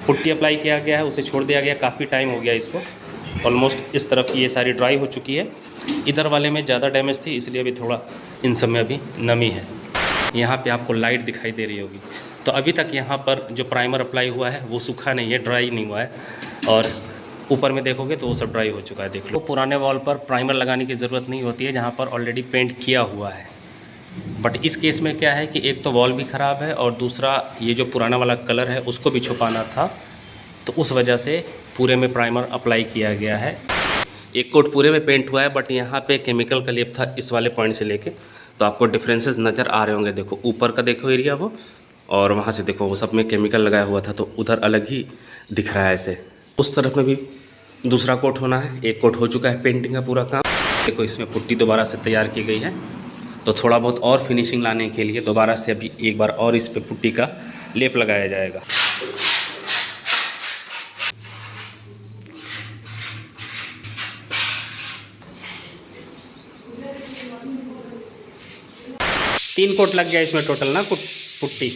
Putty apply किया गया है, उसे छोड़ दिया गया, काफ़ी टाइम हो गया इसको। ऑलमोस्ट इस तरफ की ये सारी ड्राई हो चुकी है। इधर वाले में ज़्यादा डैमेज थी, इसलिए अभी थोड़ा इन सब में अभी नमी है। यहाँ पे आपको लाइट दिखाई दे रही होगी। तो अभी तक यहाँ पर जो प्राइमर अप्लाई हुआ है वो सूखा नहीं है, ड्राई नहीं हुआ है। और ऊपर में देखोगे तो वो सब ड्राई हो चुका है, देख लो। पुराने वॉल पर प्राइमर लगाने की ज़रूरत नहीं होती है जहाँ पर ऑलरेडी पेंट किया हुआ है। बट इस केस में क्या है कि एक तो वॉल भी ख़राब है और दूसरा ये जो पुराना वाला कलर है उसको भी छुपाना था, तो उस वजह से पूरे में प्राइमर अप्लाई किया गया है। एक कोट पूरे में पेंट हुआ है, बट यहाँ पे केमिकल का लेप था इस वाले पॉइंट से लेके, तो आपको डिफरेंसेस नज़र आ रहे होंगे। देखो ऊपर का देखो एरिया वो, और वहाँ से देखो वो सब में केमिकल लगाया हुआ था, तो उधर अलग ही दिख रहा है ऐसे। उस तरफ में भी दूसरा कोट होना है। एक कोट हो चुका है पेंटिंग का पूरा काम। देखो इसमें पुट्टी दोबारा से तैयार की गई है, तो थोड़ा बहुत और फिनिशिंग लाने के लिए दोबारा से अभी एक बार और इस पे पुट्टी का लेप लगाया जाएगा। तीन कोट लग गया इसमें टोटल ना पुट्टी।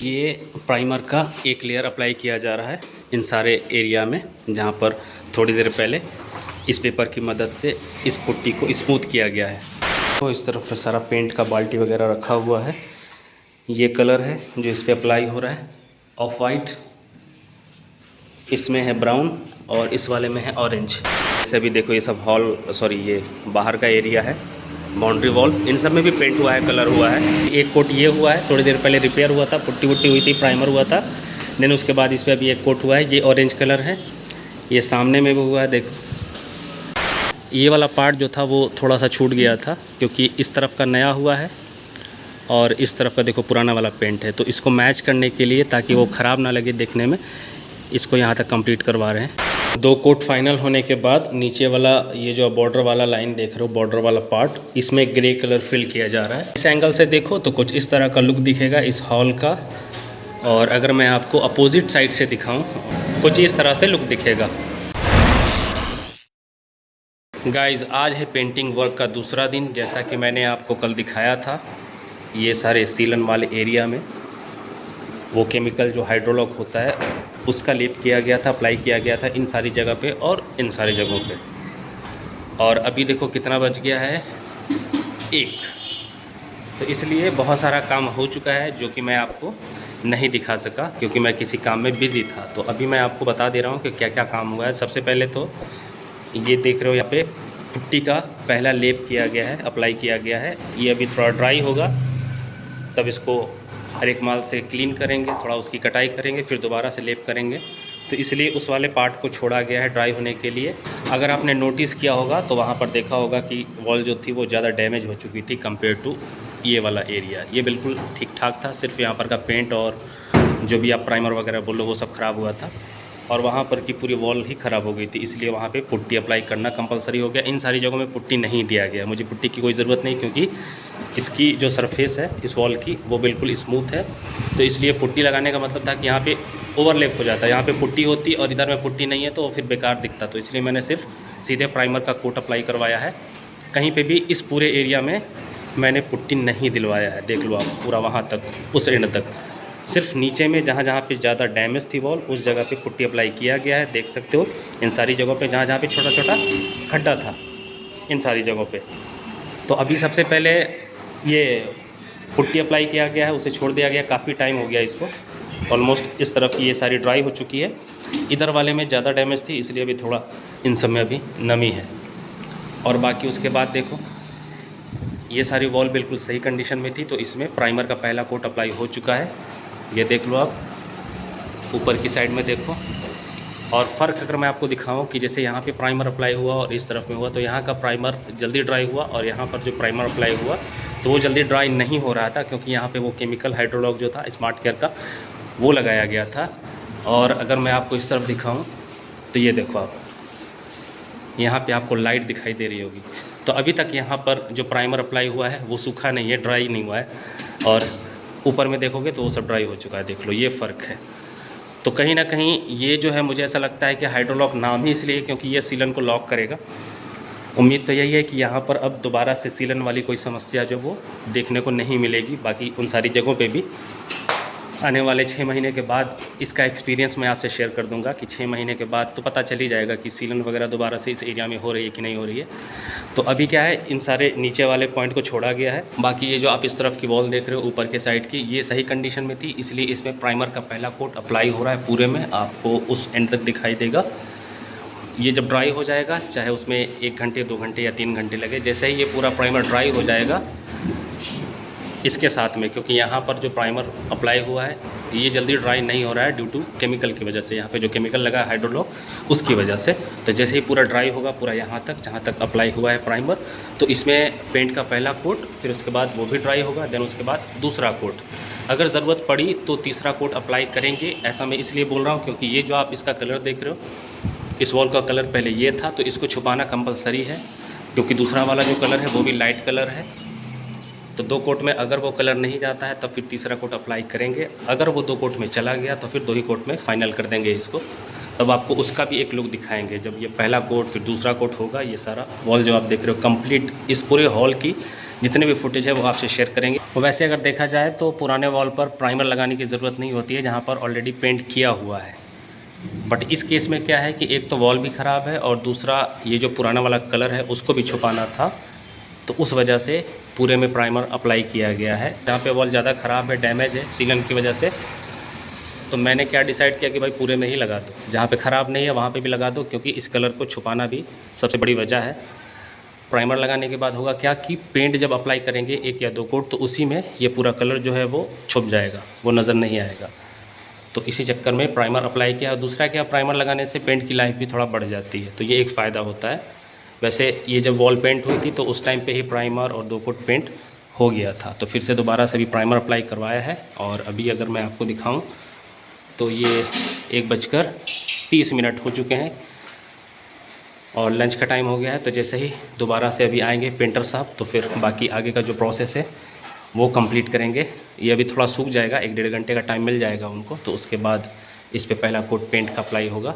ये प्राइमर का एक लेयर अप्लाई किया जा रहा है इन सारे एरिया में, जहाँ पर थोड़ी देर पहले इस पेपर की मदद से इस पुट्टी को स्मूथ किया गया है। तो इस तरफ सारा पेंट का बाल्टी वगैरह रखा हुआ है। ये कलर है जो इस पे अप्लाई हो रहा है, ऑफ वाइट, इसमें है ब्राउन और इस वाले में है ऑरेंज। जैसे भी देखो ये सब ये बाहर का एरिया है, बाउंड्री वॉल, इन सब में भी पेंट हुआ है, कलर हुआ है। एक कोट ये हुआ है, थोड़ी देर पहले रिपेयर हुआ था, पुट्टी वुट्टी हुई थी, प्राइमर हुआ था, देन उसके बाद इस पर अभी एक कोट हुआ है। ये ऑरेंज कलर है, ये सामने में भी हुआ है। देखो ये वाला पार्ट जो था वो थोड़ा सा छूट गया था, क्योंकि इस तरफ का नया हुआ है और इस तरफ का देखो पुराना वाला पेंट है, तो इसको मैच करने के लिए, ताकि वो ख़राब ना लगे देखने में, इसको यहाँ तक कंप्लीट करवा रहे हैं। दो कोट फाइनल होने के बाद नीचे वाला ये जो बॉर्डर वाला लाइन देख रहे हो, बॉर्डर वाला पार्ट, इसमें ग्रे कलर फिल किया जा रहा है। इस एंगल से देखो तो कुछ इस तरह का लुक दिखेगा इस हॉल का, और अगर मैं आपको अपोजिट साइड से दिखाऊं, कुछ इस तरह से लुक दिखेगा। गाइज़ आज है पेंटिंग वर्क का दूसरा दिन। जैसा कि मैंने आपको कल दिखाया था, ये सारे सीलन वाले एरिया में वो केमिकल जो हाइड्रोलॉक होता है उसका लेप किया गया था, अप्लाई किया गया था इन सारी जगह पे और इन सारी जगहों पे। और अभी देखो कितना बज गया है, 1, तो इसलिए बहुत सारा काम हो चुका है जो कि मैं आपको नहीं दिखा सका, क्योंकि मैं किसी काम में बिज़ी था। तो अभी मैं आपको बता दे रहा हूँ कि क्या क्या काम हुआ है। सबसे पहले तो ये देख रहे हो, यहाँ पे पुट्टी का पहला लेप किया गया है, अप्लाई किया गया है। ये अभी थोड़ा ड्राई होगा, तब इसको हर एक माल से क्लीन करेंगे, थोड़ा उसकी कटाई करेंगे, फिर दोबारा से लेप करेंगे। तो इसलिए उस वाले पार्ट को छोड़ा गया है ड्राई होने के लिए। अगर आपने नोटिस किया होगा तो वहाँ पर देखा होगा कि वॉल जो थी वो ज़्यादा डैमेज हो चुकी थी कंपेयर टू ये वाला एरिया। ये बिल्कुल ठीक ठाक था, सिर्फ यहाँ पर का पेंट और जो भी आप प्राइमर वगैरह बोलो वो सब ख़राब हुआ था, और वहाँ पर की पूरी वॉल ही ख़राब हो गई थी, इसलिए वहाँ पे पुट्टी अप्लाई करना कंपलसरी हो गया। इन सारी जगहों में पुट्टी नहीं दिया गया, मुझे पुट्टी की कोई ज़रूरत नहीं, क्योंकि इसकी जो सरफेस है इस वॉल की वो बिल्कुल स्मूथ है। तो इसलिए पुट्टी लगाने का मतलब था कि यहाँ पे ओवरलैप हो जाता है, यहाँ पे पुट्टी होती और इधर में पुट्टी नहीं है तो फिर बेकार दिखता। तो इसलिए मैंने सिर्फ सीधे प्राइमर का कोट अप्लाई करवाया है। कहीं पर भी इस पूरे एरिया में मैंने पुट्टी नहीं दिलवाया है, देख लो आप पूरा वहाँ तक, उस एंड तक। सिर्फ नीचे में जहाँ जहाँ पे ज़्यादा डैमेज थी वॉल, उस जगह पे पुट्टी अप्लाई किया गया है। देख सकते हो इन सारी जगहों पे जहाँ जहाँ पे छोटा छोटा खड्डा था, इन सारी जगहों पे। तो अभी सबसे पहले ये पुट्टी अप्लाई किया गया है, उसे छोड़ दिया गया, काफ़ी टाइम हो गया इसको। ऑलमोस्ट इस तरफ की ये सारी ड्राई हो चुकी है। इधर वाले में ज़्यादा डैमेज थी, इसलिए अभी थोड़ा इन सब में अभी नमी है। और बाकी उसके बाद देखो ये सारी वॉल बिल्कुल सही कंडीशन में थी, तो इसमें प्राइमर का पहला कोट अप्लाई हो चुका है। ये देख लो आप, ऊपर की साइड में देखो। और फ़र्क अगर मैं आपको दिखाऊं कि जैसे यहाँ पे प्राइमर अप्लाई हुआ और इस तरफ में हुआ, तो यहाँ का प्राइमर जल्दी ड्राई हुआ, और यहाँ पर जो प्राइमर अप्लाई हुआ तो वो जल्दी ड्राई नहीं हो रहा था, क्योंकि यहाँ पे वो केमिकल हाइड्रोलॉक जो था स्मार्ट केयर का वो लगाया गया था। और अगर मैं आपको इस तरफ दिखाऊँ तो ये देखो आप, यहाँ पर आपको लाइट दिखाई दे रही होगी। तो अभी तक यहाँ पर जो प्राइमर अप्लाई हुआ है वो सूखा नहीं है, ड्राई नहीं हुआ है, और ऊपर में देखोगे तो वो सब ड्राई हो चुका है। देख लो ये फ़र्क है। तो कहीं ना कहीं ये जो है, मुझे ऐसा लगता है कि हाइड्रोलॉक नाम ही इसलिए क्योंकि ये सीलन को लॉक करेगा। उम्मीद तो यही है कि यहाँ पर अब दोबारा से सीलन वाली कोई समस्या जो वो देखने को नहीं मिलेगी। बाकी उन सारी जगहों पे भी आने वाले 6 महीने के बाद इसका एक्सपीरियंस मैं आपसे शेयर कर दूंगा कि 6 महीने के बाद तो पता चल ही जाएगा कि सीलन वगैरह दोबारा से इस एरिया में हो रही है कि नहीं हो रही है। तो अभी क्या है, इन सारे नीचे वाले पॉइंट को छोड़ा गया है। बाकी ये जो आप इस तरफ की वॉल देख रहे हो ऊपर के साइड की, ये सही कंडीशन में थी, इसलिए इसमें प्राइमर का पहला कोट अप्लाई हो रहा है पूरे में, आपको उस एंड तक दिखाई देगा। ये जब ड्राई हो जाएगा, चाहे उसमें 1 घंटे 2 घंटे या 3 घंटे लगे, जैसे ही ये पूरा प्राइमर ड्राई हो जाएगा इसके साथ में, क्योंकि यहाँ पर जो प्राइमर अप्लाई हुआ है ये जल्दी ड्राई नहीं हो रहा है ड्यू टू केमिकल की वजह से, यहाँ पे जो केमिकल लगा है हाइड्रोलॉक उसकी वजह से। तो जैसे ही पूरा ड्राई होगा, पूरा यहाँ तक जहाँ तक अप्लाई हुआ है प्राइमर, तो इसमें पेंट का पहला कोट, फिर उसके बाद वो भी ड्राई होगा, देन उसके बाद दूसरा कोट। अगर ज़रूरत पड़ी तो तीसरा कोट अप्लाई करेंगे। ऐसा मैं इसलिए बोल रहा हूँ क्योंकि ये जो आप इसका कलर देख रहे हो, इस वॉल का कलर पहले ये था, तो इसको छुपाना कंपलसरी है, क्योंकि दूसरा वाला जो कलर है वो भी लाइट कलर है। तो 2 कोट में अगर वो कलर नहीं जाता है तब फिर तीसरा कोट अप्लाई करेंगे। अगर वो 2 कोट में चला गया तो फिर 2 ही कोट में फाइनल कर देंगे इसको। तब आपको उसका भी एक लुक दिखाएंगे जब ये पहला कोट फिर दूसरा कोट होगा। ये सारा वॉल जो आप देख रहे हो कंप्लीट, इस पूरे हॉल की जितने भी फुटेज है वो आपसे शेयर करेंगे। तो वैसे अगर देखा जाए तो पुराने वॉल पर प्राइमर लगाने की ज़रूरत नहीं होती है जहाँ पर ऑलरेडी पेंट किया हुआ है। बट इस केस में क्या है कि एक तो वॉल भी ख़राब है और दूसरा ये जो पुराना वाला कलर है उसको भी छुपाना था, तो उस वजह से पूरे में प्राइमर अप्लाई किया गया है। जहाँ पे वॉल ज़्यादा ख़राब है, डैमेज है सीलन की वजह से, तो मैंने क्या डिसाइड किया कि भाई पूरे में ही लगा दो, जहाँ पे ख़राब नहीं है वहाँ पे भी लगा दो, क्योंकि इस कलर को छुपाना भी सबसे बड़ी वजह है। प्राइमर लगाने के बाद होगा क्या कि पेंट जब अप्लाई करेंगे 1 या 2 कोट, तो उसी में ये पूरा कलर जो है वो छुप जाएगा, वो नज़र नहीं आएगा। तो इसी चक्कर में प्राइमर अप्लाई किया। और दूसरा क्या, प्राइमर लगाने से पेंट की लाइफ भी थोड़ा बढ़ जाती है, तो ये एक फ़ायदा होता है। वैसे ये जब वॉल पेंट हुई थी तो उस टाइम पे ही प्राइमर और 2 कोट पेंट हो गया था, तो फिर से दोबारा से भी प्राइमर अप्लाई करवाया है। और अभी अगर मैं आपको दिखाऊं तो ये 1:30 हो चुके हैं और लंच का टाइम हो गया है। तो जैसे ही दोबारा से अभी आएंगे पेंटर साहब, तो फिर बाकी आगे का जो प्रोसेस है वो कंप्लीट करेंगे। ये अभी थोड़ा सूख जाएगा, 1-1.5 घंटे का टाइम मिल जाएगा उनको, तो उसके बाद इस पे पहला कोट पेंट का अप्लाई होगा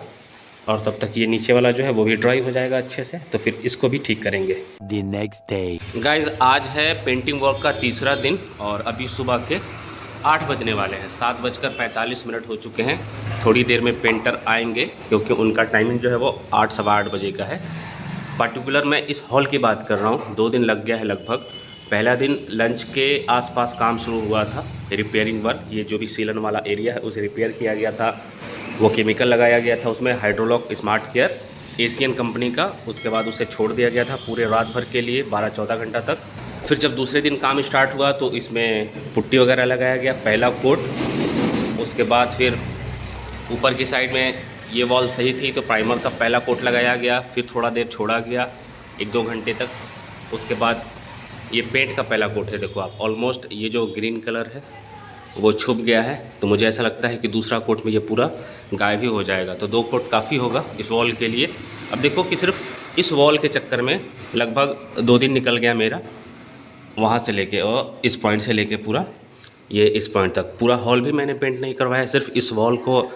और तब तक ये नीचे वाला जो है वो भी ड्राई हो जाएगा अच्छे से, तो फिर इसको भी ठीक करेंगे। The next day. गाइज आज है पेंटिंग वर्क का तीसरा दिन और अभी सुबह के 8 बजने वाले हैं, 7:45 हो चुके हैं। थोड़ी देर में पेंटर आएंगे क्योंकि उनका टाइमिंग जो है वो 8 सवा 8 बजे का है। पार्टिकुलर मैं इस हॉल की बात कर रहा हूँ, 2 दिन लग गया है लगभग। पहला दिन लंच के आसपास काम शुरू हुआ था, रिपेयरिंग वर्क। ये जो भी सीलन वाला एरिया है उसे रिपेयर किया गया था, वो केमिकल लगाया गया था उसमें, hydrolock smart care Asian company का। उसके बाद उसे छोड़ दिया गया था पूरे रात भर के लिए, 12-14 घंटा तक। फिर जब दूसरे दिन काम स्टार्ट हुआ तो इसमें पुट्टी वगैरह लगाया गया, पहला कोट। उसके बाद फिर ऊपर की साइड में ये वॉल सही थी तो प्राइमर का पहला कोट लगाया गया, फिर थोड़ा देर छोड़ा गया 1-2 घंटे तक। उसके बाद ये पेंट का पहला कोट है, देखो आप, ऑलमोस्ट ये जो ग्रीन कलर है वो छुप गया है, तो मुझे ऐसा लगता है कि दूसरा कोट में ये पूरा गायब ही हो जाएगा। तो 2 कोट काफ़ी होगा इस वॉल के लिए। अब देखो कि सिर्फ इस वॉल के चक्कर में लगभग 2 दिन निकल गया मेरा, वहाँ से लेके और इस पॉइंट से लेके पूरा ये इस पॉइंट तक। पूरा हॉल भी मैंने पेंट नहीं करवाया, सिर्फ इस वॉल को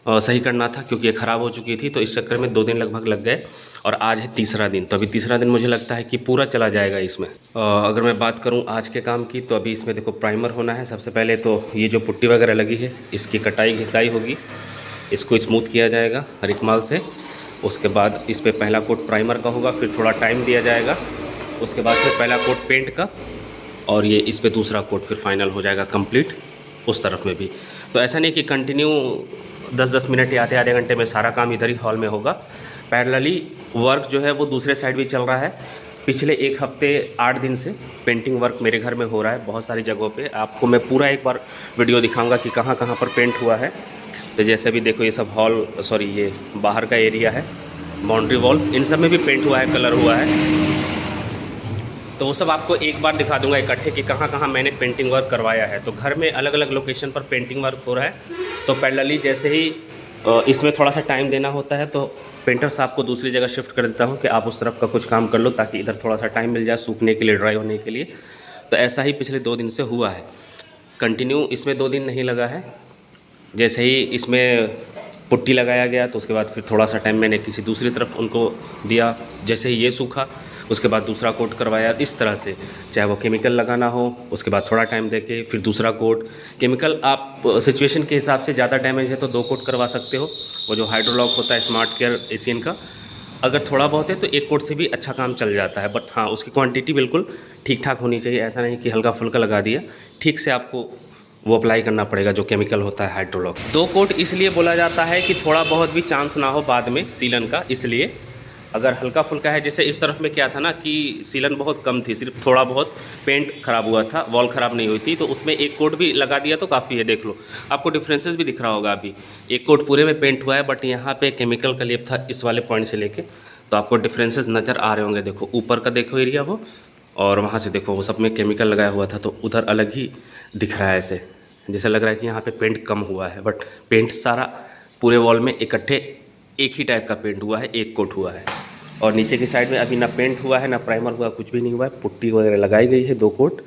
सही करना था क्योंकि ये ख़राब हो चुकी थी, तो इस चक्कर में 2 दिन लगभग लग गए। और आज है तीसरा दिन, तो अभी तीसरा दिन मुझे लगता है कि पूरा चला जाएगा इसमें। अगर मैं बात करूं आज के काम की, तो अभी इसमें देखो प्राइमर होना है। सबसे पहले तो ये जो पुट्टी वगैरह लगी है इसकी कटाई घिसाई होगी, इसको स्मूथ किया जाएगा रिकमाल से। उसके बाद इस पर पहला कोट प्राइमर का होगा, फिर थोड़ा टाइम दिया जाएगा। उसके बाद फिर पहला कोट पेंट का और ये इस पर दूसरा कोट फिर फाइनल हो जाएगा कंप्लीट उस तरफ में भी। तो ऐसा नहीं कि कंटिन्यू 10-10 मिनट या आधे घंटे में सारा काम इधर ही हॉल में होगा। पैरेलली वर्क जो है वो दूसरे साइड भी चल रहा है। पिछले 1 हफ्ते 8 दिन से पेंटिंग वर्क मेरे घर में हो रहा है बहुत सारी जगहों पे। आपको मैं पूरा एक बार वीडियो दिखाऊंगा कि कहाँ कहाँ पर पेंट हुआ है। तो जैसे भी देखो ये सब हॉल, सॉरी ये बाहर का एरिया है, बाउंड्री वॉल, इन सब में भी पेंट हुआ है, कलर हुआ है। तो वो सब आपको एक बार दिखा दूंगा इकट्ठे कि कहाँ कहाँ मैंने पेंटिंग वर्क करवाया है। तो घर में अलग अलग लोकेशन पर पेंटिंग वर्क हो रहा है। तो पैरेलली जैसे ही इसमें थोड़ा सा टाइम देना होता है तो पेंटर साहब को दूसरी जगह शिफ्ट कर देता हूँ कि आप उस तरफ का कुछ काम कर लो ताकि इधर थोड़ा सा टाइम मिल जाए सूखने के लिए, ड्राई होने के लिए। तो ऐसा ही पिछले 2 दिन से हुआ है, कंटिन्यू इसमें 2 दिन नहीं लगा है। जैसे ही इसमें पुट्टी लगाया गया तो उसके बाद फिर थोड़ा सा टाइम मैंने किसी दूसरी तरफ उनको दिया। जैसे ही ये सूखा उसके बाद दूसरा कोट करवाया, इस तरह से। चाहे वो केमिकल लगाना हो, उसके बाद थोड़ा टाइम देके फिर दूसरा कोट। केमिकल आप सिचुएशन के हिसाब से ज़्यादा डैमेज है तो 2 कोट करवा सकते हो। वो जो हाइड्रोलॉक होता है स्मार्ट केयर एशियन का, अगर थोड़ा बहुत है तो 1 कोट से भी अच्छा काम चल जाता है। बट हाँ, उसकी क्वांटिटी बिल्कुल ठीक ठाक होनी चाहिए, ऐसा नहीं कि हल्का फुल्का लगा दिया। ठीक से आपको वो अप्लाई करना पड़ेगा जो केमिकल होता है हाइड्रोलॉक। 2 कोट इसलिए बोला जाता है कि थोड़ा बहुत भी चांस ना हो बाद में सीलन का, इसलिए। अगर हल्का फुल्का है, जैसे इस तरफ में क्या था ना कि सीलन बहुत कम थी, सिर्फ थोड़ा बहुत पेंट ख़राब हुआ था, वॉल ख़राब नहीं हुई थी, तो उसमें 1 कोट भी लगा दिया तो काफ़ी है। देख लो, आपको डिफरेंसेस भी दिख रहा होगा। अभी 1 कोट पूरे में पेंट हुआ है, बट यहाँ पे केमिकल का लेप था इस वाले पॉइंट से लेके, तो आपको डिफरेंसेस नज़र आ रहे होंगे। देखो ऊपर का देखो एरिया वो, और वहाँ से देखो वो सब में केमिकल लगाया हुआ था, तो उधर अलग ही दिख रहा है। ऐसे जैसे लग रहा है कि यहाँ पे पेंट कम हुआ है, बट पेंट सारा पूरे वॉल में इकट्ठे एक ही टाइप का पेंट हुआ है, 1 कोट हुआ है। और नीचे की साइड में अभी ना पेंट हुआ है, ना प्राइमर हुआ, कुछ भी नहीं हुआ है। पुट्टी वगैरह लगाई गई है 2 कोट,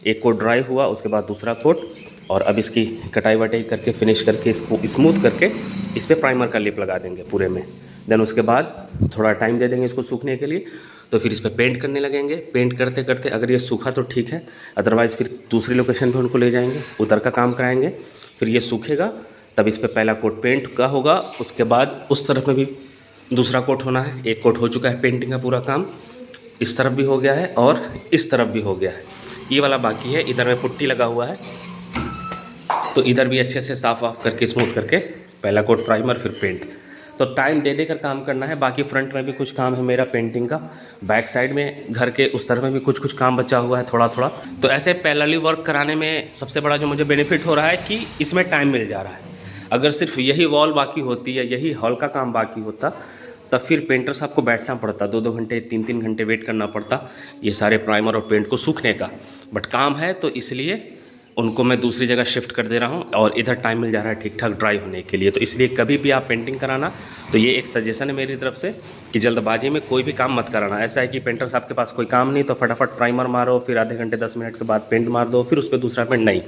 1 कोट ड्राई हुआ, उसके बाद दूसरा कोट। और अब इसकी कटाई वटाई करके फिनिश करके इसको स्मूथ करके इस पर प्राइमर का लेप लगा देंगे पूरे में। देन उसके बाद थोड़ा टाइम दे देंगे इसको सूखने के लिए, तो फिर इस पर पेंट करने लगेंगे। पेंट करते करते अगर ये सूखा तो ठीक है, अदरवाइज़ फिर दूसरी लोकेशन पे उनको ले जाएंगे, उधर का काम कराएंगे। फिर ये सूखेगा तब इस पर पहला कोट पेंट का होगा, उसके बाद उस तरफ में भी दूसरा कोट होना है। 1 कोट हो चुका है पेंटिंग का पूरा काम, इस तरफ भी हो गया है और इस तरफ भी हो गया है। ये वाला बाकी है, इधर में पुट्टी लगा हुआ है, तो इधर भी अच्छे से साफ़ वाफ करके स्मूथ करके पहला कोट प्राइमर फिर पेंट। तो टाइम दे देकर काम करना है। बाकी फ्रंट में भी कुछ काम है मेरा पेंटिंग का, बैक साइड में घर के उस तरफ में भी कुछ कुछ काम बचा हुआ है थोड़ा थोड़ा। तो ऐसे पैरेलली वर्क कराने में सबसे बड़ा जो मुझे बेनिफिट हो रहा है कि इसमें टाइम मिल जा रहा है। अगर सिर्फ यही वॉल बाकी होती या यही हॉल का काम बाकी होता, तब फिर पेंटर साहब को बैठना पड़ता, 2-2 घंटे 3-3 घंटे वेट करना पड़ता ये सारे प्राइमर और पेंट को सूखने का। बट काम है तो इसलिए उनको मैं दूसरी जगह शिफ्ट कर दे रहा हूँ, और इधर टाइम मिल जा रहा है ठीक ठाक ड्राई होने के लिए। तो इसलिए कभी भी आप पेंटिंग कराना तो ये एक सजेशन है मेरी तरफ से कि जल्दबाजी में कोई भी काम मत कराना। ऐसा है कि पेंटर साहब के पास कोई काम नहीं तो फटाफट प्राइमर मारो, फिर आधे घंटे 10 मिनट के बाद पेंट मार दो, फिर उस पर दूसरा पेंट। नहीं,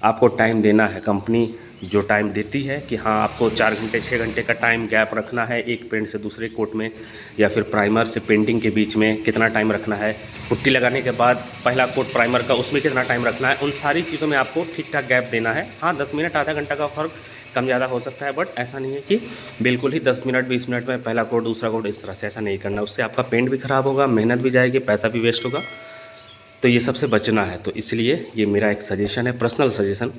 आपको टाइम देना है। कंपनी जो टाइम देती है कि हाँ आपको 4 घंटे 6 घंटे का टाइम गैप रखना है एक पेंट से दूसरे कोट में, या फिर प्राइमर से पेंटिंग के बीच में कितना टाइम रखना है, पुट्टी लगाने के बाद पहला कोट प्राइमर का उसमें कितना टाइम रखना है, उन सारी चीज़ों में आपको ठीक ठाक गैप देना है। हाँ 10 मिनट आधा घंटा का फ़र्क कम ज़्यादा हो सकता है, बट ऐसा नहीं है कि बिल्कुल ही 10 मिनट 20 मिनट में पहला कोट दूसरा कोट, इस तरह से ऐसा नहीं करना। उससे आपका पेंट भी ख़राब होगा, मेहनत भी जाएगी, पैसा भी वेस्ट होगा। तो ये सबसे बचना है। तो इसलिए ये मेरा एक सजेशन है, पर्सनल सजेशन,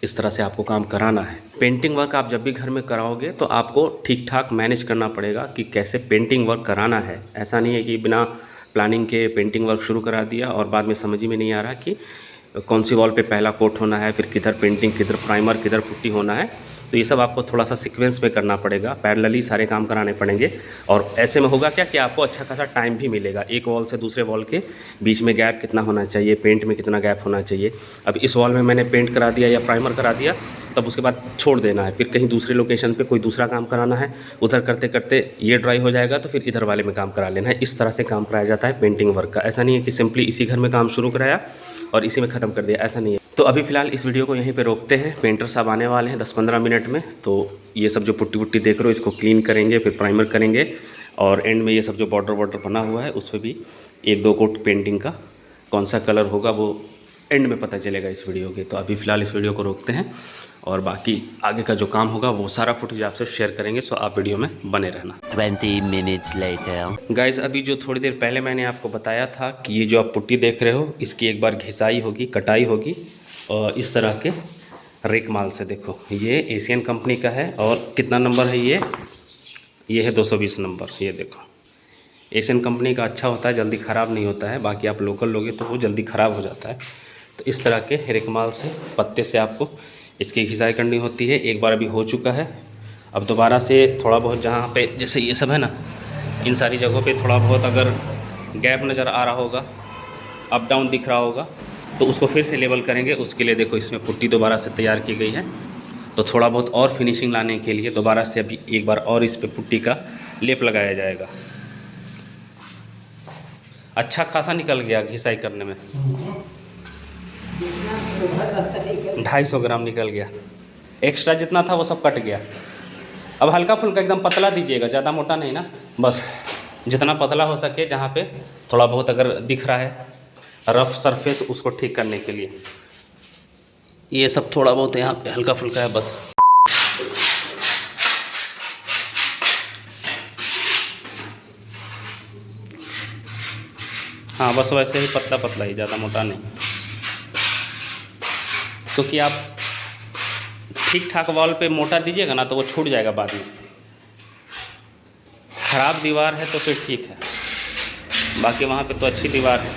इस तरह से आपको काम कराना है। पेंटिंग वर्क आप जब भी घर में कराओगे तो आपको ठीक ठाक मैनेज करना पड़ेगा कि कैसे पेंटिंग वर्क कराना है। ऐसा नहीं है कि बिना प्लानिंग के पेंटिंग वर्क शुरू करा दिया और बाद में समझ ही में नहीं आ रहा कि कौन सी वॉल पे पहला कोट होना है, फिर किधर पेंटिंग, किधर प्राइमर, किधर पुट्टी होना है। तो ये सब आपको थोड़ा सा सीक्वेंस में करना पड़ेगा, पैरेलली सारे काम कराने पड़ेंगे। और ऐसे में होगा क्या कि आपको अच्छा खासा टाइम भी मिलेगा। एक वॉल से दूसरे वॉल के बीच में गैप कितना होना चाहिए, पेंट में कितना गैप होना चाहिए। अब इस वॉल में मैंने पेंट करा दिया या प्राइमर करा दिया, तब उसके बाद छोड़ देना है, फिर कहीं दूसरे लोकेशन पे कोई दूसरा काम कराना है, उधर करते करते ये ड्राई हो जाएगा तो फिर इधर वाले में काम करा लेना है। इस तरह से काम कराया जाता है पेंटिंग वर्क का। ऐसा नहीं है कि सिंपली इसी घर में काम शुरू कराया और इसी में ख़त्म कर दिया, ऐसा नहीं है। तो अभी फ़िलहाल इस वीडियो को यहीं पे रोकते हैं। पेंटर साहब आने वाले हैं 10-15 मिनट में, तो ये सब जो पुट्टी वुट्टी देख रहे हो इसको क्लीन करेंगे, फिर प्राइमर करेंगे, और एंड में ये सब जो बॉर्डर वॉर्डर बना हुआ है उस पर भी 1-2 कोट पेंटिंग का कौन सा कलर होगा वो एंड में पता चलेगा इस वीडियो के। तो अभी फ़िलहाल इस वीडियो को रोकते हैं, और बाकी आगे का जो काम होगा वो सारा फुटेज आपसे शेयर करेंगे, सो आप वीडियो में बने रहना। 20 minutes later. गाइज़ अभी जो थोड़ी देर पहले मैंने आपको बताया था कि ये जो आप पुट्टी देख रहे हो इसकी एक बार घिसाई होगी, कटाई होगी, और इस तरह के रेक माल से। देखो ये एशियन कंपनी का है, और कितना नंबर है ये है 220 नंबर। ये देखो एशियन कंपनी का अच्छा होता है, जल्दी ख़राब नहीं होता है। बाकी आप लोकल लोगे तो वो जल्दी ख़राब हो जाता है। तो इस तरह के रेक माल से, पत्ते से आपको इसकी घिसाई करनी होती है। एक बार अभी हो चुका है, अब दोबारा से थोड़ा बहुत जहाँ पे जैसे ये सब है ना, इन सारी जगहों पे थोड़ा बहुत अगर गैप नज़र आ रहा होगा, अप डाउन दिख रहा होगा, तो उसको फिर से लेवल करेंगे। उसके लिए देखो इसमें पुट्टी दोबारा से तैयार की गई है, तो थोड़ा बहुत और फिनिशिंग लाने के लिए दोबारा से अभी एक बार और इस पर पुट्टी का लेप लगाया जाएगा। अच्छा खासा निकल गया घिसाई करने में, 250 ग्राम निकल गया। एक्स्ट्रा जितना था वो सब कट गया। अब हल्का फुल्का एकदम पतला दीजिएगा, ज़्यादा मोटा नहीं ना, बस जितना पतला हो सके, जहाँ पे थोड़ा बहुत अगर दिख रहा है रफ सरफेस, उसको ठीक करने के लिए। ये सब थोड़ा बहुत यहाँ पे हल्का फुल्का है बस। हाँ बस वैसे ही पतला पतला ही, ज़्यादा मोटा नहीं, क्योंकि आप ठीक ठाक वॉल पे मोटा दीजिएगा ना तो वो छूट जाएगा बाद में। ख़राब दीवार है तो फिर ठीक है, बाकी वहाँ पे तो अच्छी दीवार है,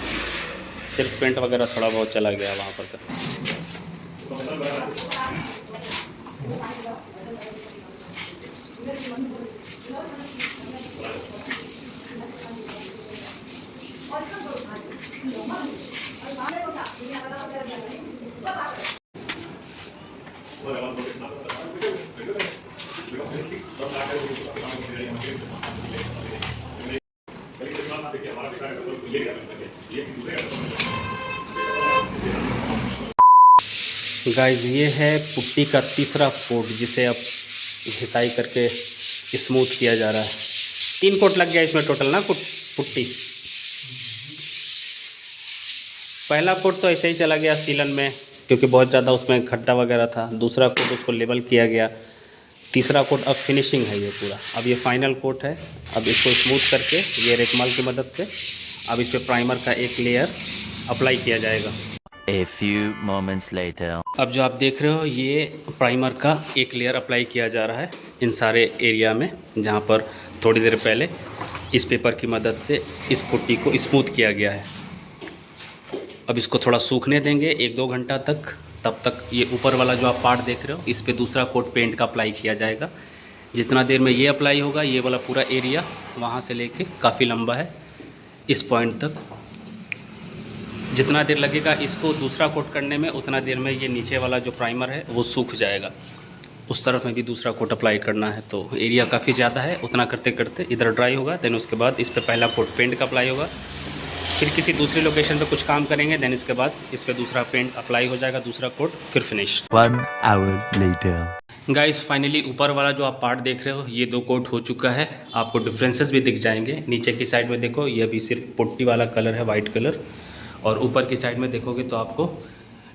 सिर्फ पेंट वगैरह थोड़ा बहुत चला गया वहाँ पर का। गाइस ये है पुट्टी का तीसरा कोट, जिसे अब घिसाई करके स्मूथ किया जा रहा है। 3 कोट लग गया इसमें टोटल ना पुट्टी। पहला कोट तो ऐसे ही चला गया सीलन में, क्योंकि बहुत ज़्यादा उसमें खड्डा वगैरह था। दूसरा कोट उसको लेवल किया गया। तीसरा कोट अब फिनिशिंग है ये पूरा, अब ये फाइनल कोट है। अब इसको स्मूथ करके ये रेकमाल की मदद से अब इस पर प्राइमर का एक लेयर अप्लाई किया जाएगा। A few moments later. अब जो आप देख रहे हो ये प्राइमर का एक लेयर अप्लाई किया जा रहा है इन सारे एरिया में, जहाँ पर थोड़ी देर पहले इस पेपर की मदद से इस पुट्टी को स्मूथ किया गया है। अब इसको थोड़ा सूखने देंगे 1-2 घंटा तक। तब तक ये ऊपर वाला जो आप पार्ट देख रहे हो, इस पे दूसरा कोट पेंट का अप्लाई किया जाएगा। जितना देर में ये अप्लाई होगा, ये वाला पूरा एरिया वहाँ से लेके काफ़ी लंबा है इस पॉइंट तक, जितना देर लगेगा इसको दूसरा कोट करने में, उतना देर में ये नीचे वाला जो प्राइमर है वो सूख जाएगा। उस तरफ में भी दूसरा कोट अप्लाई करना है, तो एरिया काफ़ी ज़्यादा है। उतना करते करते इधर ड्राई होगा, देन उसके बाद इस पर पहला कोट पेंट का अप्लाई होगा। फिर किसी दूसरी लोकेशन पे कुछ काम करेंगे, देन इसके बाद इस पर दूसरा पेंट अप्लाई हो जाएगा, दूसरा कोट, फिर finish. 1 hour later. Guys finally ऊपर वाला जो आप पार्ट देख रहे हो, ये 2 कोट हो चुका है। आपको डिफरेंसेस भी दिख जाएंगे। नीचे की साइड में देखो, ये भी सिर्फ पुट्टी वाला कलर है, वाइट कलर, और ऊपर की साइड में देखोगे तो आपको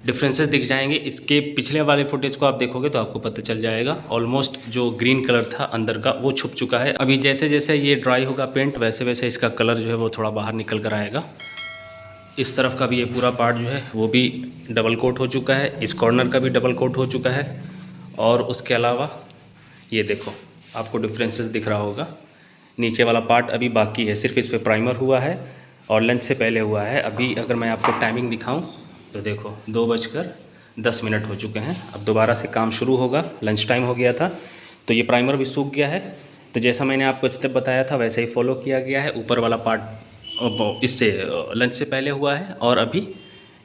डिफरेंसेस दिख जाएंगे। इसके पिछले वाले फुटेज को आप देखोगे तो आपको पता चल जाएगा। ऑलमोस्ट जो ग्रीन कलर था अंदर का वो छुप चुका है। अभी जैसे जैसे ये ड्राई होगा पेंट, वैसे वैसे इसका कलर जो है वो थोड़ा बाहर निकल कर आएगा। इस तरफ का भी ये पूरा पार्ट जो है वो भी डबल कोट हो चुका है, इस कॉर्नर का भी डबल कोट हो चुका है। और उसके अलावा ये देखो, आपको डिफरेंसेस दिख रहा होगा। नीचे वाला पार्ट अभी बाकी है, सिर्फ इस पर प्राइमर हुआ है और लंच से पहले हुआ है। अभी अगर मैं आपको टाइमिंग दिखाऊं तो देखो 2:10 हो चुके हैं। अब दोबारा से काम शुरू होगा, लंच टाइम हो गया था तो ये प्राइमर भी सूख गया है। तो जैसा मैंने आपको स्टेप बताया था वैसे ही फॉलो किया गया है। ऊपर वाला पार्ट इससे लंच से पहले हुआ है और अभी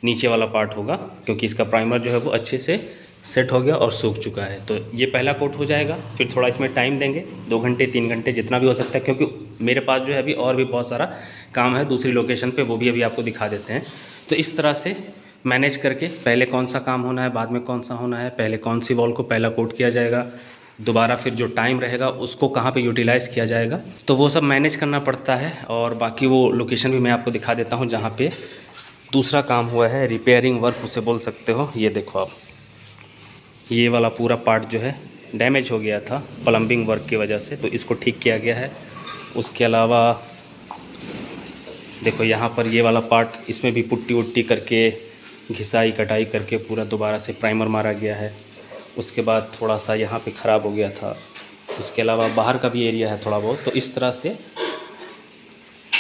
नीचे वाला पार्ट होगा, क्योंकि इसका प्राइमर जो है वो अच्छे से सेट हो गया और सूख चुका है। तो ये पहला कोट हो जाएगा, फिर थोड़ा इसमें टाइम देंगे, 2 घंटे 3 घंटे जितना भी हो सकता है, क्योंकि मेरे पास जो है अभी और भी बहुत सारा काम है दूसरी लोकेशन पे, वो भी अभी आपको दिखा देते हैं। तो इस तरह से मैनेज करके पहले कौन सा काम होना है, बाद में कौन सा होना है, पहले कौन सी वॉल को पहला कोट किया जाएगा, दोबारा फिर जो टाइम रहेगा उसको कहाँ पे यूटिलाइज़ किया जाएगा, तो वो सब मैनेज करना पड़ता है। और बाकी वो लोकेशन भी मैं आपको दिखा देता हूँ जहाँ पे दूसरा काम हुआ है, रिपेयरिंग वर्क उसे बोल सकते हो। ये देखो आप, ये वाला पूरा पार्ट जो है डैमेज हो गया था प्लम्बिंग वर्क की वजह से, तो इसको ठीक किया गया है। उसके अलावा देखो यहाँ पर ये वाला पार्ट, इसमें भी पुट्टी वुट्टी करके घिसाई कटाई करके पूरा दोबारा से प्राइमर मारा गया है। उसके बाद थोड़ा सा यहाँ पे ख़राब हो गया था। उसके अलावा बाहर का भी एरिया है थोड़ा बहुत। तो इस तरह से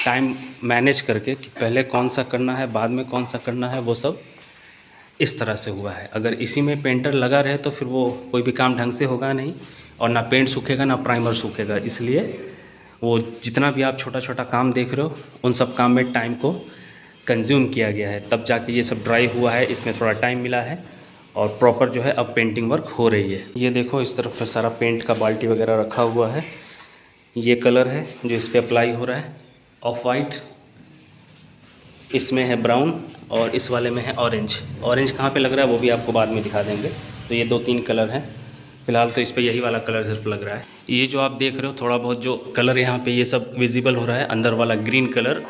टाइम मैनेज करके कि पहले कौन सा करना है, बाद में कौन सा करना है, वो सब इस तरह से हुआ है। अगर इसी में पेंटर लगा रहे तो फिर वो कोई भी काम ढंग से होगा नहीं, और ना पेंट सूखेगा ना प्राइमर सूखेगा। इसलिए वो जितना भी आप छोटा छोटा काम देख रहे हो, उन सब काम में टाइम को कंज्यूम किया गया है, तब जाके ये सब ड्राई हुआ है। इसमें थोड़ा टाइम मिला है और प्रॉपर जो है अब पेंटिंग वर्क हो रही है। ये देखो इस तरफ पे सारा पेंट का बाल्टी वगैरह रखा हुआ है। ये कलर है जो इस पर अप्लाई हो रहा है, ऑफ वाइट, इसमें है ब्राउन और इस वाले में है ऑरेंज। ऑरेंज कहाँ पे लग रहा है वो भी आपको बाद में दिखा देंगे। तो ये 2-3 कलर हैं फ़िलहाल तो इस पर यही वाला कलर सिर्फ लग रहा है। ये जो आप देख रहे हो थोड़ा बहुत जो कलर यहाँ पे ये सब विजिबल हो रहा है, अंदर वाला ग्रीन कलर,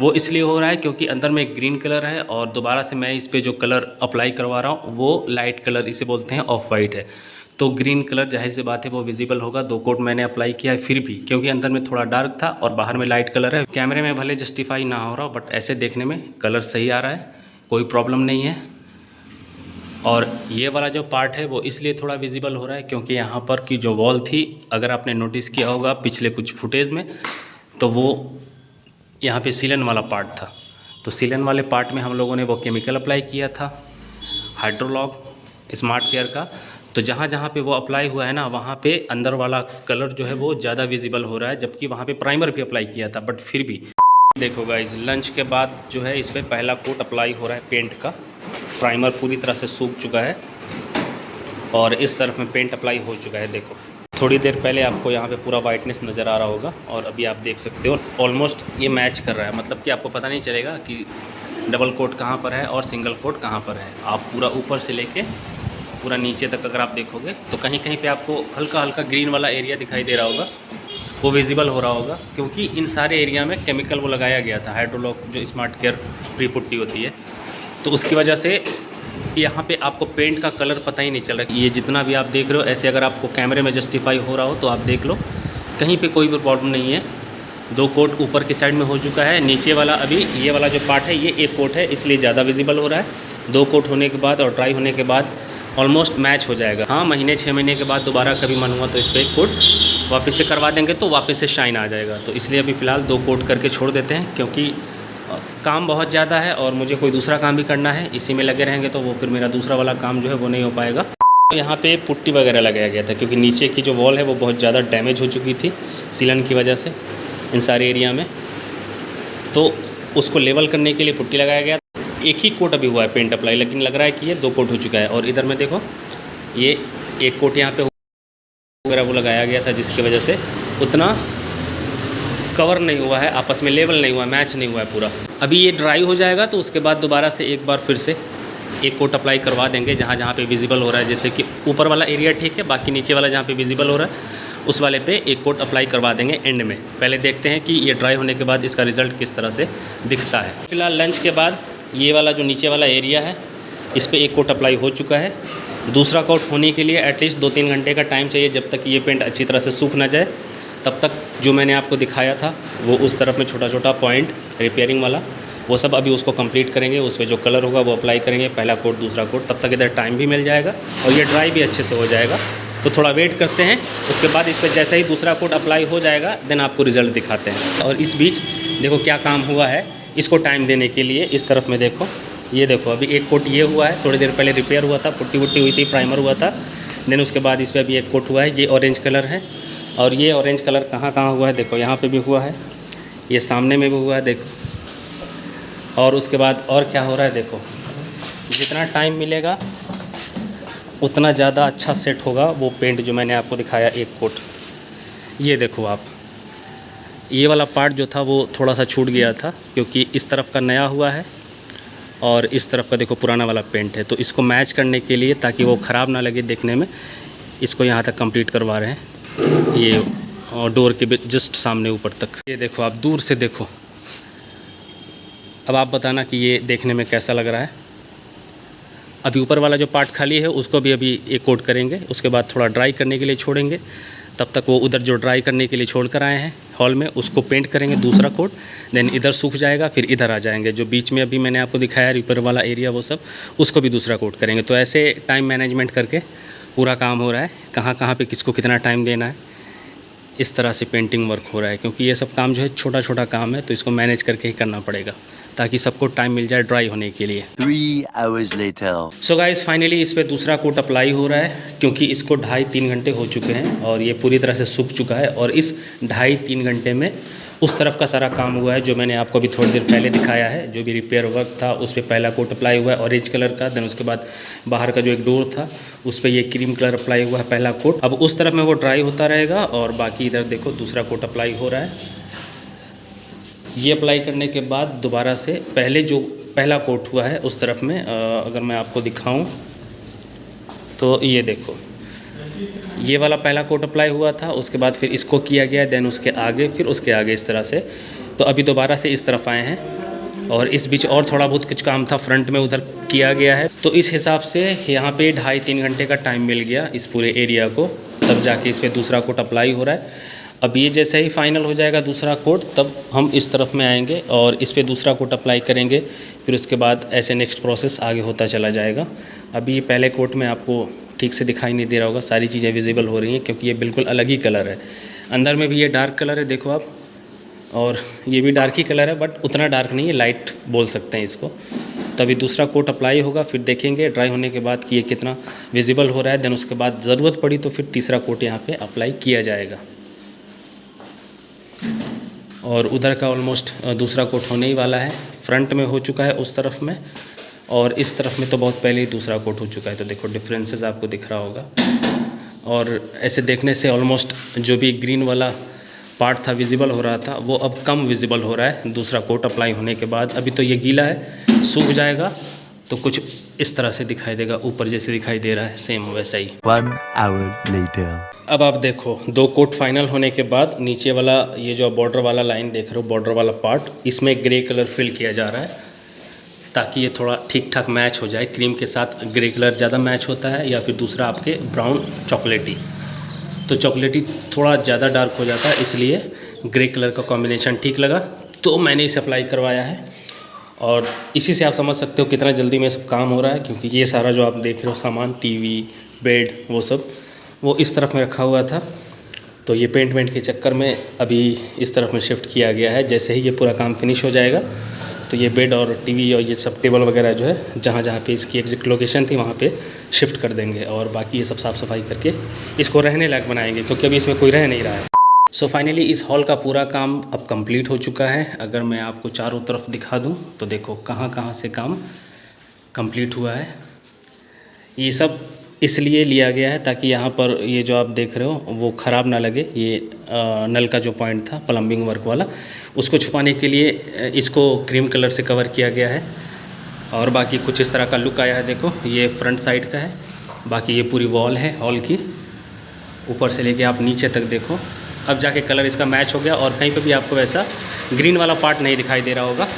वो इसलिए हो रहा है क्योंकि अंदर में एक ग्रीन कलर है और दोबारा से मैं इस पर जो कलर अप्लाई करवा रहा हूँ वो लाइट कलर, इसे बोलते हैं ऑफ वाइट है। तो ग्रीन कलर जाहिर सी बात है वो विजिबल होगा। 2 कोट मैंने अप्लाई किया है, फिर भी क्योंकि अंदर में थोड़ा डार्क था और बाहर में लाइट कलर है। कैमरे में भले जस्टिफाई ना हो रहा बट ऐसे देखने में कलर सही आ रहा है, कोई प्रॉब्लम नहीं है। और ये वाला जो पार्ट है वो इसलिए थोड़ा विजिबल हो रहा है क्योंकि यहाँ पर की जो वॉल थी, अगर आपने नोटिस किया होगा पिछले कुछ फुटेज में, तो वो यहाँ पे सीलन वाला पार्ट था। तो सीलन वाले पार्ट में हम लोगों ने वो केमिकल अप्लाई किया था हाइड्रोलॉग स्मार्ट केयर का। तो जहाँ जहाँ पे वो अप्लाई हुआ है ना, वहाँ पे अंदर वाला कलर जो है वो ज़्यादा विजिबल हो रहा है, जबकि वहाँ पे प्राइमर भी अप्लाई किया था। बट फिर भी देखो गाइस, लंच के बाद जो है इस पर पहला कोट अप्लाई हो रहा है पेंट का। प्राइमर पूरी तरह से सूख चुका है और इस तरफ में पेंट अप्लाई हो चुका है। देखो थोड़ी देर पहले आपको यहाँ पे पूरा वाइटनेस नज़र आ रहा होगा और अभी आप देख सकते हो ऑलमोस्ट ये मैच कर रहा है। मतलब कि आपको पता नहीं चलेगा कि डबल कोट कहाँ पर है और सिंगल कोट कहाँ पर है। आप पूरा ऊपर से लेके पूरा नीचे तक अगर आप देखोगे तो कहीं कहीं पे आपको हल्का हल्का ग्रीन वाला एरिया दिखाई दे रहा होगा, वो विजिबल हो रहा होगा क्योंकि इन सारे एरिया में केमिकल वो लगाया गया था, हाइड्रोलॉक जो स्मार्ट केयर प्री पुट्टी होती है। तो उसकी वजह से यहाँ पे आपको पेंट का कलर पता ही नहीं चल रहा। ये जितना भी आप देख रहे हो ऐसे अगर आपको कैमरे में जस्टिफाई हो रहा हो तो आप देख लो, कहीं पे कोई भी प्रॉब्लम नहीं है। 2 कोट ऊपर की साइड में हो चुका है, नीचे वाला अभी ये वाला जो पार्ट है ये 1 कोट है इसलिए ज़्यादा विजिबल हो रहा है। 2 कोट होने के बाद और ड्राई होने के बाद ऑलमोस्ट मैच हो जाएगा। हाँ, महीने 6 महीने के बाद दोबारा कभी मन हुआ तो इस पर 1 कोट वापस से करवा देंगे तो वापस से शाइन आ जाएगा। तो इसलिए अभी फ़िलहाल 2 कोट करके छोड़ देते हैं क्योंकि काम बहुत ज़्यादा है और मुझे कोई दूसरा काम भी करना है। इसी में लगे रहेंगे तो वो फिर मेरा दूसरा वाला काम जो है वो नहीं हो पाएगा। यहाँ पे पुट्टी वगैरह लगाया गया था क्योंकि नीचे की जो वॉल है वो बहुत ज़्यादा डैमेज हो चुकी थी सीलन की वजह से इन सारे एरिया में। तो उसको लेवल करने के लिए पुट्टी लगाया गया। 1 ही कोट अभी हुआ है पेंट अप्लाई, लेकिन लग रहा है कि ये 2 कोट हो चुका है। और इधर में देखो ये 1 कोट यहाँ पे वगैरह वो लगाया गया था जिसकी वजह से उतना कवर नहीं हुआ है, आपस में लेवल नहीं हुआ, मैच नहीं हुआ है पूरा। अभी ये ड्राई हो जाएगा तो उसके बाद दोबारा से एक बार फिर से 1 कोट अप्लाई करवा देंगे जहाँ जहाँ पे विजिबल हो रहा है। जैसे कि ऊपर वाला एरिया ठीक है, बाकी नीचे वाला जहाँ पे विजिबल हो रहा है उस वाले पे 1 कोट अप्लाई करवा देंगे एंड में। पहले देखते हैं कि ये ड्राई होने के बाद इसका रिज़ल्ट किस तरह से दिखता है। फिलहाल लंच के बाद ये वाला जो नीचे वाला एरिया है इस पर 1 कोट अप्लाई हो चुका है। दूसरा कोट होने के लिए एटलीस्ट 2-3 घंटे का टाइम चाहिए, जब तक ये पेंट अच्छी तरह से सूख ना जाए। तब तक जो मैंने आपको दिखाया था वो उस तरफ में छोटा छोटा पॉइंट रिपेयरिंग वाला वो सब अभी उसको कंप्लीट करेंगे। उस पर जो कलर होगा वो अप्लाई करेंगे, पहला कोट दूसरा कोट। तब तक इधर टाइम भी मिल जाएगा और ये ड्राई भी अच्छे से हो जाएगा। तो थोड़ा वेट करते हैं, उसके बाद इस पर जैसे ही दूसरा कोट अप्लाई हो जाएगा देन आपको रिज़ल्ट दिखाते हैं। और इस बीच देखो क्या काम हुआ है इसको टाइम देने के लिए। इस तरफ में देखो, ये देखो अभी 1 कोट ये हुआ है, थोड़ी देर पहले रिपेयर हुआ था, पुट्टी वुट्टी हुई थी, प्राइमर हुआ था। देन उसके बाद इस पर अभी 1 कोट हुआ है। ये ऑरेंज कलर है और ये ऑरेंज कलर कहाँ कहाँ हुआ है देखो, यहाँ पे भी हुआ है, ये सामने में भी हुआ है देखो। और उसके बाद और क्या हो रहा है देखो, जितना टाइम मिलेगा उतना ज़्यादा अच्छा सेट होगा वो पेंट जो मैंने आपको दिखाया 1 कोट। ये देखो आप, ये वाला पार्ट जो था वो थोड़ा सा छूट गया था क्योंकि इस तरफ का नया हुआ है और इस तरफ का देखो पुराना वाला पेंट है। तो इसको मैच करने के लिए ताकि वो ख़राब ना लगे देखने में, इसको यहाँ तक कंप्लीट करवा रहे हैं। ये डोर के जस्ट सामने ऊपर तक, ये देखो आप दूर से देखो। अब आप बताना कि ये देखने में कैसा लग रहा है। अभी ऊपर वाला जो पार्ट खाली है उसको भी अभी 1 कोट करेंगे, उसके बाद थोड़ा ड्राई करने के लिए छोड़ेंगे। तब तक वो उधर जो ड्राई करने के लिए छोड़ कर आए हैं हॉल में उसको पेंट करेंगे दूसरा कोट। देन इधर सूख जाएगा, फिर इधर आ जाएंगे। जो बीच में अभी मैंने आपको दिखाया रिपेयर वाला एरिया वो सब, उसको भी दूसरा कोट करेंगे। तो ऐसे टाइम मैनेजमेंट करके पूरा काम हो रहा है, कहाँ कहाँ पे किसको कितना टाइम देना है, इस तरह से पेंटिंग वर्क हो रहा है। क्योंकि ये सब काम जो है छोटा छोटा काम है तो इसको मैनेज करके ही करना पड़ेगा ताकि सबको टाइम मिल जाए ड्राई होने के लिए। 3 hours later. So guys finally इस पर दूसरा कोट अप्लाई हो रहा है क्योंकि इसको 2.5-3 घंटे हो चुके हैं और ये पूरी तरह से सूख चुका है। और इस 2.5-3 घंटे में उस तरफ का सारा काम हुआ है जो मैंने आपको अभी थोड़ी देर पहले दिखाया है। जो भी रिपेयर वर्क था उस पर पहला कोट अप्लाई हुआ है ऑरेंज कलर का। देन उसके बाद बाहर का जो एक डोर था उस पर ये क्रीम कलर अप्लाई हुआ है पहला कोट। अब उस तरफ में वो ड्राई होता रहेगा और बाकी इधर देखो दूसरा कोट अप्लाई हो रहा है। ये अप्लाई करने के बाद दोबारा से पहले जो पहला कोट हुआ है उस तरफ में अगर मैं आपको दिखाऊं तो ये देखो ये वाला पहला कोट अप्लाई हुआ था, उसके बाद फिर इसको किया गया, देन उसके आगे, फिर उसके आगे इस तरह से। तो अभी दोबारा से इस तरफ आए हैं और इस बीच और थोड़ा बहुत कुछ काम था फ्रंट में, उधर किया गया है। तो इस हिसाब से यहाँ पे 2.5-3 घंटे का टाइम मिल गया इस पूरे एरिया को, तब जाके इस पर दूसरा कोट अप्लाई हो रहा है। अब ये जैसे ही फाइनल हो जाएगा दूसरा कोट, तब हम इस तरफ में आएंगे और इस पर दूसरा कोट अप्लाई करेंगे। फिर उसके बाद ऐसे नेक्स्ट प्रोसेस आगे होता चला जाएगा। अभी पहले कोट में आपको ठीक से दिखाई नहीं दे रहा होगा, सारी चीज़ें विजिबल हो रही हैं क्योंकि ये बिल्कुल अलग ही कलर है। अंदर में भी ये डार्क कलर है, देखो आप, और ये भी डार्क ही कलर है, बट उतना डार्क नहीं है, लाइट बोल सकते हैं इसको। तो अभी दूसरा कोट अप्लाई होगा, फिर देखेंगे ड्राई होने के बाद कि ये कितना विजिबल हो रहा है। देन उसके बाद ज़रूरत पड़ी तो फिर तीसरा कोट यहाँ पे अप्लाई किया जाएगा। और उधर का ऑलमोस्ट दूसरा कोट होने ही वाला है। फ्रंट में हो चुका है उस तरफ में, और इस तरफ में तो बहुत पहले ही दूसरा कोट हो चुका है। तो देखो डिफरेंसेस आपको दिख रहा होगा। और ऐसे देखने से ऑलमोस्ट जो भी ग्रीन वाला पार्ट था विजिबल हो रहा था, वो अब कम विजिबल हो रहा है दूसरा कोट अप्लाई होने के बाद। अभी तो ये गीला है, सूख जाएगा तो कुछ इस तरह से दिखाई देगा, ऊपर जैसे दिखाई दे रहा है सेम वैसा ही। 1 hour later. अब आप देखो 2 कोट फाइनल होने के बाद नीचे वाला ये जो बॉर्डर वाला लाइन देख रहे हो, बॉर्डर वाला पार्ट, इसमें ग्रे कलर फिल किया जा रहा है ताकि ये थोड़ा ठीक ठाक मैच हो जाए। क्रीम के साथ ग्रे कलर ज़्यादा मैच होता है, या फिर दूसरा आपके ब्राउन चॉकलेटी, तो चॉकलेटी थोड़ा ज़्यादा डार्क हो जाता है, इसलिए ग्रे कलर का कॉम्बिनेशन ठीक लगा तो मैंने इसे अप्लाई करवाया है। और इसी से आप समझ सकते हो कितना जल्दी में सब काम हो रहा है, क्योंकि ये सारा जो आप देख रहे हो सामान, टीवी, बेड, वो सब वो इस तरफ में रखा हुआ था। तो ये पेंट के चक्कर में अभी इस तरफ में शिफ्ट किया गया है। जैसे ही ये पूरा काम फिनिश हो जाएगा तो ये बेड और टीवी और ये सब टेबल वगैरह जो है जहाँ जहाँ पे इसकी एग्जैक्ट लोकेशन थी वहाँ पे शिफ्ट कर देंगे, और बाकी ये सब साफ़ सफाई करके इसको रहने लायक बनाएंगे, क्योंकि अभी इसमें कोई रह नहीं रहा है। सो फाइनली इस हॉल का पूरा काम अब कंप्लीट हो चुका है। अगर मैं आपको चारों तरफ दिखा दूं तो देखो कहाँ कहाँ से काम कंप्लीट हुआ है। ये सब इसलिए लिया गया है ताकि यहाँ पर ये जो आप देख रहे हो वो ख़राब ना लगे। ये नल का जो पॉइंट था प्लम्बिंग वर्क वाला, उसको छुपाने के लिए इसको क्रीम कलर से कवर किया गया है। और बाकी कुछ इस तरह का लुक आया है। देखो ये फ्रंट साइड का है, बाकी ये पूरी वॉल है हॉल की, ऊपर से लेके आप नीचे तक देखो। अब जाके कलर इसका मैच हो गया, और कहीं पे भी आपको वैसा ग्रीन वाला पार्ट नहीं दिखाई दे रहा होगा।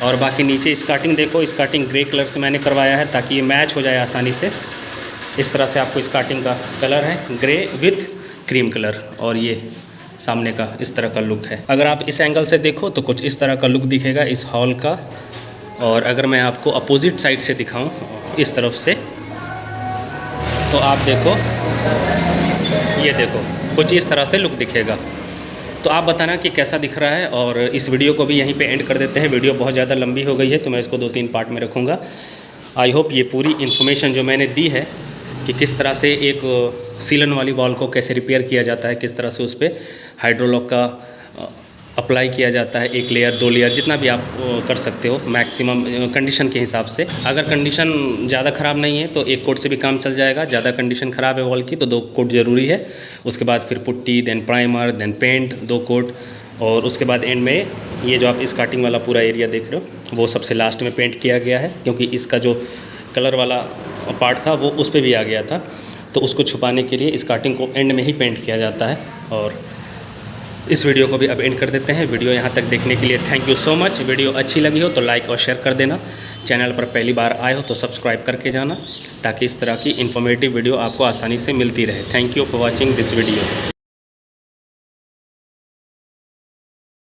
और बाकी नीचे स्कार्टिंग देखो, स्कार्टिंग ग्रे कलर से मैंने करवाया है ताकि ये मैच हो जाए आसानी से। इस तरह से आपको स्कार्टिंग का कलर है ग्रे विथ क्रीम कलर, और ये सामने का इस तरह का लुक है। अगर आप इस एंगल से देखो तो कुछ इस तरह का लुक दिखेगा इस हॉल का। और अगर मैं आपको अपोजिट साइड से दिखाऊं इस तरफ से, तो आप देखो, ये देखो कुछ इस तरह से लुक दिखेगा। तो आप बताना कि कैसा दिख रहा है। और इस वीडियो को भी यहीं पे एंड कर देते हैं। वीडियो बहुत ज़्यादा लंबी हो गई है तो मैं इसको 2-3 पार्ट में रखूँगा। आई होप ये पूरी इन्फॉर्मेशन जो मैंने दी है कि किस तरह से एक सीलन वाली वॉल को कैसे रिपेयर किया जाता है, किस तरह से उस पर हाइड्रोलॉक का अप्लाई किया जाता है, 1 लेयर 2 लेयर जितना भी आप कर सकते हो मैक्सिमम कंडीशन के हिसाब से। अगर कंडीशन ज़्यादा ख़राब नहीं है तो 1 कोट से भी काम चल जाएगा। ज़्यादा कंडीशन ख़राब है वॉल की तो 2 कोट ज़रूरी है। उसके बाद फिर putty, then primer, then paint, 2 coat. और उसके बाद एंड में ये जो आप स्कार्टिंग वाला पूरा एरिया देख रहे हो वो सबसे लास्ट में पेंट किया गया है, क्योंकि इसका जो कलर वाला पार्ट था वो उस पर भी आ गया था, तो उसको छुपाने के लिए स्कार्टिंग को एंड में ही पेंट किया जाता है। और इस वीडियो को भी अब एंड कर देते हैं। वीडियो यहाँ तक देखने के लिए thank you so much. Video अच्छी लगी हो तो लाइक और शेयर कर देना। चैनल पर पहली बार आए हो तो सब्सक्राइब करके जाना, ताकि इस तरह की इन्फॉर्मेटिव वीडियो आपको आसानी से मिलती रहे। Thank you for watching this video.